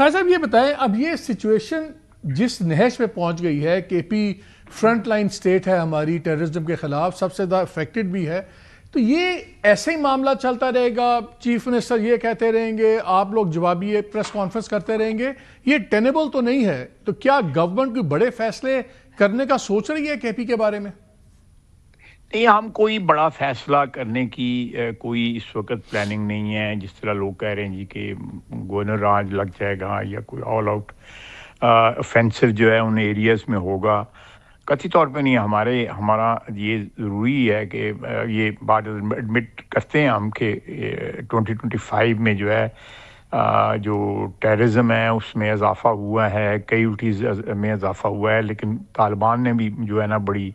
خیر صاحب یہ بتائیں، اب یہ سچویشن جس نہج پہ پہنچ گئی ہے، کے پی فرنٹ لائن سٹیٹ ہے ہماری ٹیررزم کے خلاف، سب سے زیادہ افیکٹڈ بھی ہے، تو یہ ایسے ہی معاملہ چلتا رہے گا؟ چیف منسٹر یہ کہتے رہیں گے، آپ لوگ جوابی پریس کانفرنس کرتے رہیں گے؟ یہ ٹینیبل تو نہیں ہے. تو کیا گورنمنٹ کوئی بڑے فیصلے کرنے کا سوچ رہی ہے کے پی کے بارے میں؟ نہیں، ہم کوئی بڑا فیصلہ کرنے کی کوئی اس وقت پلاننگ نہیں ہے. جس طرح لوگ کہہ رہے ہیں جی کہ گورنر راج لگ جائے گا یا کوئی آل آؤٹ offensive جو ہے ان ایریاز میں ہوگا، قطعی طور پہ نہیں. ہمارا یہ ضروری ہے کہ یہ بات ایڈمٹ کرتے ہیں ہم کہ 2025 میں جو ہے جو ٹیررزم ہے اس میں اضافہ ہوا ہے، کیوٹیز میں اضافہ ہوا ہے، لیکن طالبان نے بھی جو ہے نا بڑی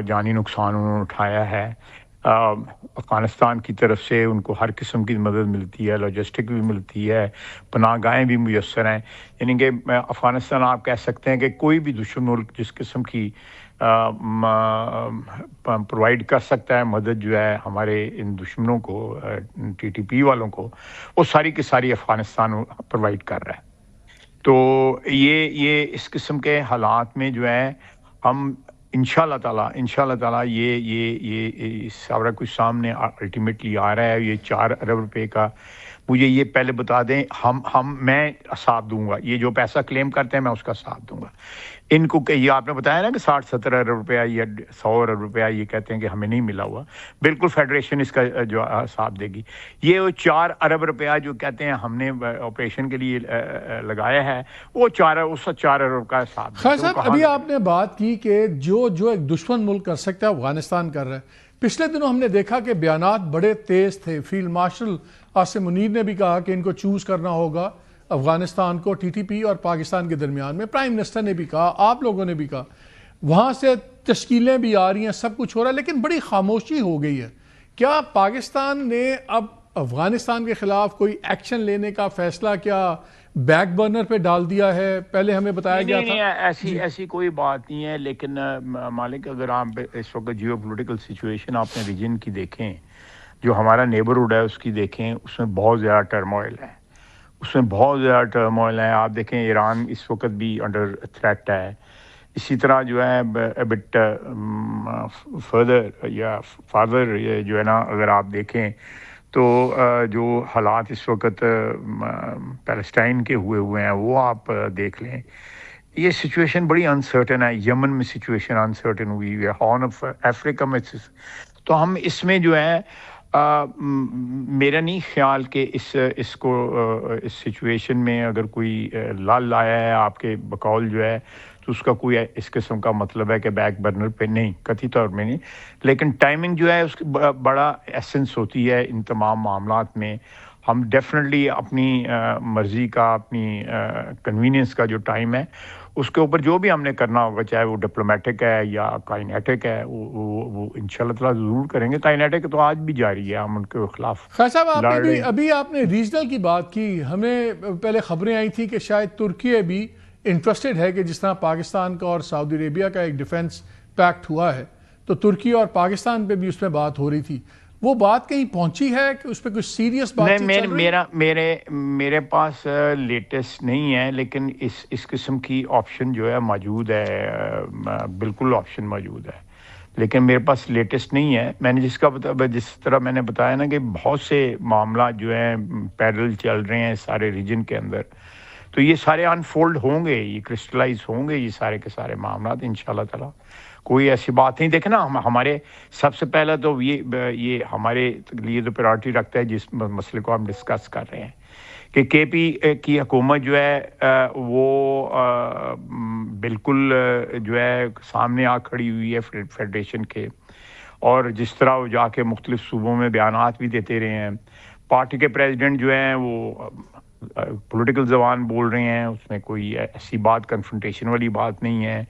جانی نقصان انہوں نے اٹھایا ہے. افغانستان کی طرف سے ان کو ہر قسم کی مدد ملتی ہے، لاجسٹک بھی ملتی ہے، پناہ گاہیں بھی میسر ہیں. یعنی کہ افغانستان آپ کہہ سکتے ہیں کہ کوئی بھی دشمن ملک جس قسم کی پرووائڈ کر سکتا ہے مدد جو ہے ہمارے ان دشمنوں کو، ٹی ٹی پی والوں کو، وہ ساری کی ساری افغانستان پرووائڈ کر رہا ہے. تو یہ اس قسم کے حالات میں جو ہے ہم انشاءاللہ تعالیٰ یہ سارا کچھ سامنے الٹیمیٹلی آ رہا ہے. یہ 4 ارب روپے کا، مجھے یہ پہلے بتا دیں، میں ساتھ دوں گا. یہ جو پیسہ کلیم کرتے ہیں میں اس کا ساتھ دوں گا. ان کو کہ یہ آپ نے بتایا نا کہ 60-70 ارب روپیہ یا 100 ارب روپیہ یہ کہتے ہیں کہ ہمیں نہیں ملا ہوا، بالکل فیڈریشن اس کا جو ساتھ دے گی. یہ 4 ارب روپیہ جو کہتے ہیں ہم نے آپریشن کے لیے لگایا ہے، وہ 4 ارب کا ساتھ. خیر صاحب، ابھی آپ نے بات کی کہ جو ایک دشمن ملک کر سکتا ہے افغانستان کر رہا ہے. پچھلے دنوں ہم نے دیکھا کہ بیانات بڑے تیز تھے. فیلڈ مارشل عاصم منیر نے بھی کہا کہ ان کو چوز کرنا ہوگا افغانستان کو ٹی ٹی پی اور پاکستان کے درمیان میں. پرائم منسٹر نے بھی کہا، آپ لوگوں نے بھی کہا. وہاں سے تشکیلیں بھی آ رہی ہیں، سب کچھ ہو رہا ہے، لیکن بڑی خاموشی ہو گئی ہے. کیا پاکستان نے اب افغانستان کے خلاف کوئی ایکشن لینے کا فیصلہ کیا بیک برنر پہ ڈال دیا ہے؟ پہلے ہمیں بتایا گیا تھا ایسی کوئی بات نہیں ہے. لیکن مالک، اگر آپ اس وقت جیو پولیٹیکل سچویشن آپ نے ریجن کی دیکھیں، جو ہمارا نیبرہڈ ہے اس کی دیکھیں، اس میں بہت زیادہ ٹرموائل ہے. آپ دیکھیں ایران اس وقت بھی انڈر تھریٹ ہے. اسی طرح جو ہے بٹ فادر جو ہے نا، اگر آپ دیکھیں تو جو حالات اس وقت پیلسٹائن کے ہوئے ہیں وہ آپ دیکھ لیں. یہ سچویشن بڑی انسرٹن ہے. یمن میں سچویشن انسرٹن ہوئی ہے، ہارن آف افریقہ میں. تو ہم اس میں جو ہے میرا نہیں خیال کہ اس سچویشن میں اگر کوئی لال آیا ہے آپ کے بقول جو ہے، تو اس کا کوئی اس قسم کا مطلب ہے کہ بیک برنر پہ نہیں، قطعی طور میں نہیں. لیکن ٹائمنگ جو ہے اس کی بڑا ایسنس ہوتی ہے ان تمام معاملات میں. ہم ڈیفینیٹلی اپنی مرضی کا، اپنی کنوینئنس کا جو ٹائم ہے اس کے اوپر جو بھی ہم نے کرنا ہوگا، چاہے وہ ڈپلومیٹک ہے یا کائنیٹک ہے، وہ انشاءاللہ تعالیٰ ضرور کریں گے. کائنیٹک تو آج بھی جاری ہے، ہم ان کے خلاف. خیر صاحب، ابھی آپ نے ریجنل کی بات کی. ہمیں پہلے خبریں آئی تھی کہ شاید ترکی بھی انٹرسٹڈ ہے کہ جس طرح پاکستان کا اور سعودی عربیہ کا ایک ڈیفنس پیکٹ ہوا ہے، تو ترکی اور پاکستان پہ بھی اس میں بات ہو رہی تھی. وہ بات کہیں پہنچی ہے کہ اس پہ کچھ سیریس بات چل رہی ہے؟ میرے پاس لیٹسٹ نہیں ہے، لیکن اس قسم کی آپشن جو ہے موجود ہے، بالکل آپشن موجود ہے. لیکن میرے پاس لیٹسٹ نہیں ہے. میں نے جس طرح میں نے بتایا نا کہ بہت سے معاملات جو ہیں پیرل چل رہے ہیں سارے ریجن کے اندر. تو یہ سارے انفولڈ ہوں گے، یہ کرسٹلائز ہوں گے، یہ سارے کے سارے معاملات انشاءاللہ تعالیٰ. کوئی ایسی بات نہیں. دیکھیں نا، ہمارے سب سے پہلا تو یہ ہمارے لیے تو پرائرٹی رکھتا ہے جس مسئلے کو ہم ڈسکس کر رہے ہیں کہ کے پی کی حکومت جو ہے وہ بالکل جو ہے سامنے آ کھڑی ہوئی ہے فیڈریشن کے. اور جس طرح وہ جا کے مختلف صوبوں میں بیانات بھی دیتے رہے ہیں. پارٹی کے پریزیڈنٹ جو ہیں وہ پولیٹیکل زبان بول رہے ہیں، اس میں کوئی ایسی بات کنفرنٹیشن والی بات نہیں ہے.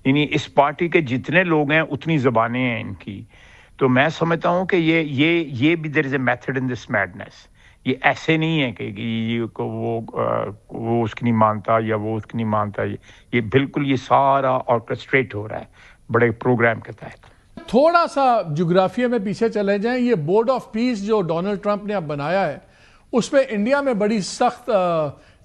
یعنی اس پارٹی کے جتنے لوگ ہیں اتنی زبانیں ہیں ان کی. تو میں سمجھتا ہوں کہ یہ بھی دیر از a method in this madness. یہ ایسے نہیں ہے کہ وہ اس کی نہیں مانتا یا وہ اس کی نہیں مانتا. یہ بالکل یہ سارا آرکسٹریٹ ہو رہا ہے بڑے پروگرام کے تحت. تھوڑا سا جغرافیہ میں پیچھے چلے جائیں. یہ بورڈ آف پیس جو ڈونلڈ ٹرمپ نے اب بنایا ہے، اس پہ انڈیا میں بڑی سخت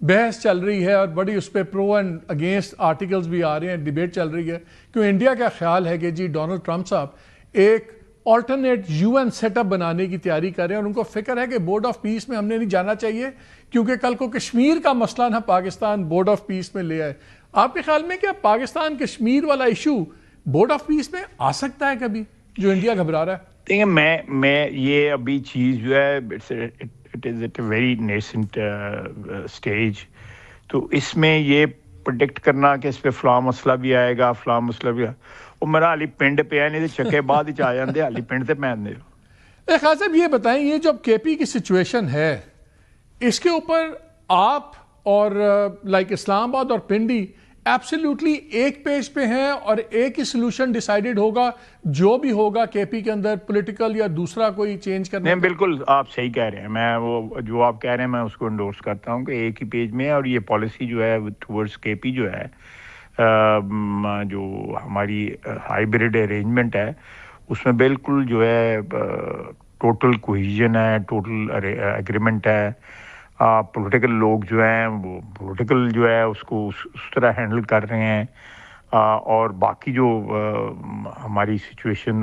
بحث چل رہی ہے اور بڑی اس پہ پرو اینڈ اگینسٹ آرٹیکلز بھی آ رہے ہیں, ڈیبیٹ چل رہی ہے کہ انڈیا کا خیال ہے کہ جی ڈونلڈ ٹرمپ صاحب ایک alternate U N set up بنانے کی تیاری کر رہے ہیں, اور ان کو فکر ہے کہ بورڈ آف پیس میں ہم نے نہیں جانا چاہیے کیونکہ کل کو کشمیر کا مسئلہ نہ پاکستان بورڈ آف پیس میں لے آئے. آپ کے خیال میں کیا پاکستان کشمیر والا ایشو بورڈ آف پیس میں آ سکتا ہے کبھی, جو انڈیا گھبرا رہا ہے؟ دیکھیں میں یہ ابھی چیز جو ہے it is at a very nascent stage, تو اس میں یہ پرڈکٹ کرنا کہ اس پہ فلاں مسئلہ بھی آئے گا فلاں مسئلہ بھی وہ میرا حالی پنڈ پہ ہے, نہیں تو چکے بعد ہی آ جاندے حالی پنڈ تے پہن دے. خان صاحب یہ بتائیں, یہ جو کے پی کی سچویشن ہے اس کے اوپر آپ اور لائک اسلام آباد اور پنڈی ایبسلیوٹلی ایک پیج پہ ہیں اور ایک ہی سلوشن ڈیسائیڈڈ ہوگا جو بھی ہوگا کے پی کے اندر پولیٹیکل یا دوسرا کوئی چینج کرنا؟ نہیں بالکل آپ صحیح کہہ رہے ہیں, میں وہ جو آپ کہہ رہے ہیں میں اس کو انڈورس کرتا ہوں کہ ایک ہی پیج میں ہے, اور یہ پالیسی جو ہے ٹورڈز کے پی جو ہے جو ہماری ہائیبریڈ ارینجمنٹ ہے اس میں بالکل جو ہے ٹوٹل کوہیژن ہے, ٹوٹل ایگریمنٹ ہے. پولیٹیکل لوگ جو ہیں وہ پولیٹیکل جو ہے اس کو اس طرح ہینڈل کر رہے ہیں, اور باقی جو ہماری سچویشن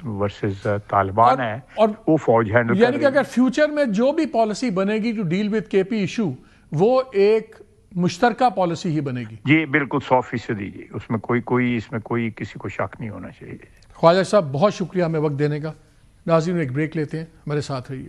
ورسز طالبان ہے وہ فوج ہینڈل کر رہی ہے. یعنی کہ اگر فیوچر میں جو بھی پالیسی بنے گی ٹو ڈیل وتھ کے پی ایشو وہ ایک مشترکہ پالیسی ہی بنے گی؟ جی بالکل 100% جی, اس میں کوئی کسی کو شک نہیں ہونا چاہیے. خواجہ صاحب بہت شکریہ ہمیں وقت دینے کا. ناظرین ایک بریک لیتے ہیں, ہمارے ساتھ رہیے گا.